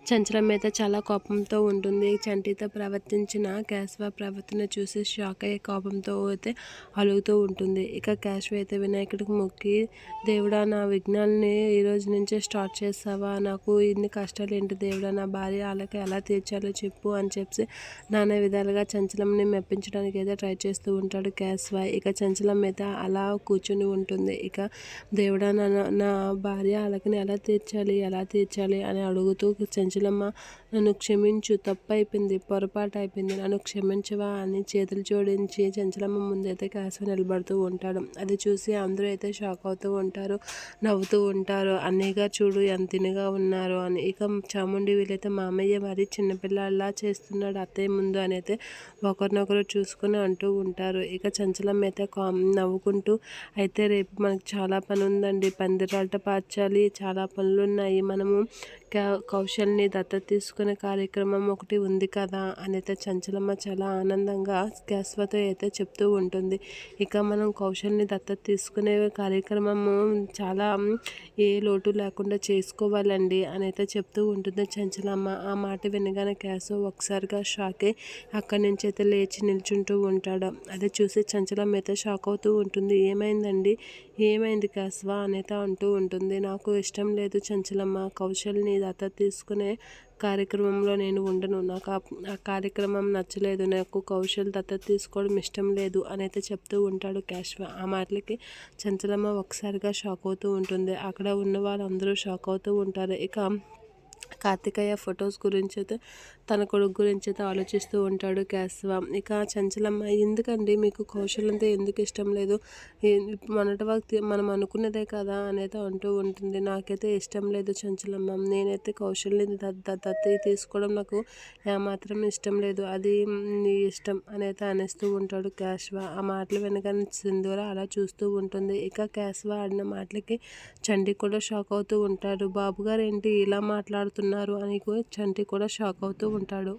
చంచలం అయితే చాలా కోపంతో ఉంటుంది. చంటితో ప్రవర్తించిన కేశవ ప్రవర్తన చూసి షాక్ అయ్యే కోపంతో అయితే అలుగుతూ ఉంటుంది. ఇక కేశవ అయితే వినాయకుడికి మొక్కి, దేవుడా నా విఘ్నాల్ని ఈరోజు నుంచే స్టార్ట్ చేస్తావా, నాకు ఇన్ని కష్టాలు ఏంటి దేవుడా, నా భార్య వాళ్ళకి ఎలా తీర్చాలో చెప్పు అని చెప్పి నానా విధాలుగా చంచలంని మెప్పించడానికి అయితే ట్రై చేస్తూ ఉంటాడు కేశవ. ఇక చంచలం అయితే అలా కూర్చుని ఉంటుంది. ఇక దేవుడా నా భార్య వాళ్ళకి ఎలా తీర్చాలి అని అడుగుతూ చంచలమ్మ నన్ను క్షమించు, తప్పు అయిపోయింది, పొరపాటు అయిపోయింది, నన్ను క్షమించవా అని చేతులు జోడించి చంచలమ్మ ముందైతే కేశవ నిలబడుతూ ఉంటాడు. అది చూసి అందరూ అయితే షాక్ అవుతూ ఉంటారు, నవ్వుతూ ఉంటారు. అన్నయ్య గారు చూడు ఎంత తినగా ఉన్నారు అని. ఇక చాముండి వీళ్ళైతే మామయ్య మరి చిన్నపిల్లలా చేస్తున్నాడు అత్తయ్య ముందు అని అయితే ఒకరినొకరు చూసుకుని అంటూ ఉంటారు. ఇక చంచలమ్మ అయితే నవ్వుకుంటూ అయితే రేపు మనకు చాలా పని ఉందండి, పందిరాట పార్చాలి, చాలా పనులు ఉన్నాయి, మనము కౌశల్ని దత్తత తీసుకునే కార్యక్రమం ఒకటి ఉంది కదా అని అయితే చంచలమ్మ చాలా ఆనందంగా కేశవతో అయితే చెప్తూ ఉంటుంది. ఇక మనం కౌశల్ని దత్తత తీసుకునే కార్యక్రమము చాలా ఏ లోటు లేకుండా చేసుకోవాలండి అని అయితే చెప్తూ ఉంటుంది చంచలమ్మ. ఆ మాట వినగానే కేశవ్ ఒకసారిగా షాక్ అయి అక్కడి నుంచి అయితే లేచి నిల్చుంటూ ఉంటాడు. అది చూసి చంచలమ్మ అయితే షాక్ అవుతూ ఉంటుంది. ఏమైందండి, ఏమైంది కేశవ అని అయితే అంటూ ఉంటుంది. నాకు ఇష్టం లేదు చంచలమ్మ, కౌశల్ని దత్తత తీసుకునే కార్యక్రమంలో నేను ఉండను, నాకు ఆ కార్యక్రమం నచ్చలేదు, నాకు కౌశల్ దత్తత తీసుకోవడం ఇష్టం లేదు అని అయితే చెప్తూ ఉంటాడు కేశవ. ఆ మాటలకి చంచలమ్మ ఒకసారిగా షాక్ అవుతూ ఉంటుంది. అక్కడ ఉన్న వాళ్ళందరూ షాక్ అవుతూ ఉంటారు. ఇక కార్తికేయ ఫొటోస్ గురించి అయితే తన కొడుకు గురించి అయితే ఆలోచిస్తూ ఉంటాడు కేశవ. ఇక చంచలమ్మ ఎందుకండి మీకు కౌశల్ అంటే ఎందుకు ఇష్టం లేదు, మొన్నటి వరకు మనం అనుకున్నదే కదా అనేది అంటూ ఉంటుంది. నాకైతే ఇష్టం లేదు చంచలమ్మ, నేనైతే కౌశల్ని దత్తత తీసుకోవడం నాకు ఏమాత్రం ఇష్టం లేదు, అది నీ ఇష్టం అనేది అనేస్తూ ఉంటాడు కేశవ. ఆ మాటలు వెనకాల సింధూర అలా చూస్తూ ఉంటుంది. ఇక కేశవ ఆడిన మాటలకి చంటి కూడా షాక్ అవుతూ ఉంటాడు. బాబుగారు ఏంటి ఇలా మాట్లాడుతున్నారు అని చంటి కూడా షాక్ అవుతూ ఉంటాడు.